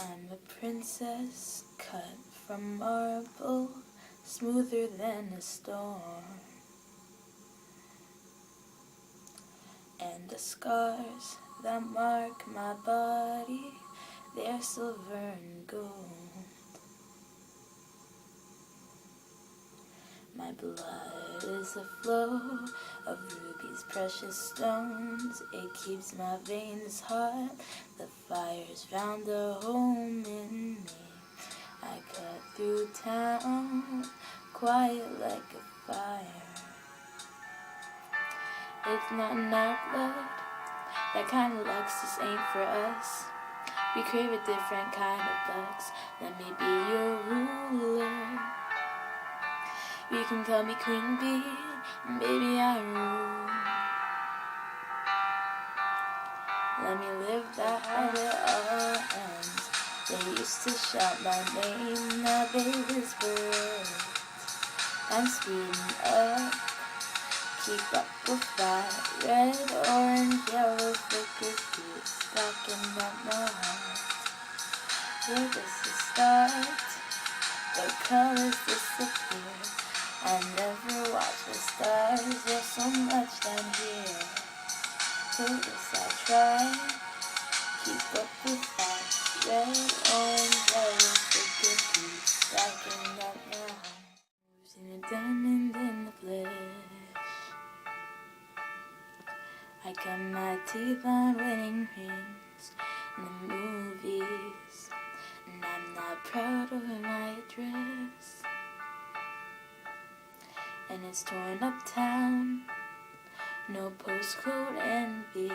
I'm a princess cut from marble, smoother than a storm. And the scars that mark my body, they're silver and gold. My blood is a flow of rubies, precious stones. It keeps my veins hot. The fire's found a home in me. I cut through town, quiet like a fire. It's not an outlet, that kind of lux just ain't for us. We crave a different kind of lux. Let me be your ruler. You can call me Queen Bee, and baby I rule. Let me live that how it all ends. They used to shout my name, now they whisper it. I'm speeding up, keep up with that. Red, orange, yellow, flicker, keep stacking up my heart. Where does it start? The colors disappear. I never watch the stars, there's so much down here. For this I try, keep up with that. Red, orange, yellow, flicker, keep stacking up my heart. Seen a diamond in the flesh. I cut my teeth on wedding rings in the movies, and I'm not proud of my address. And it's torn up town, no postcode envy.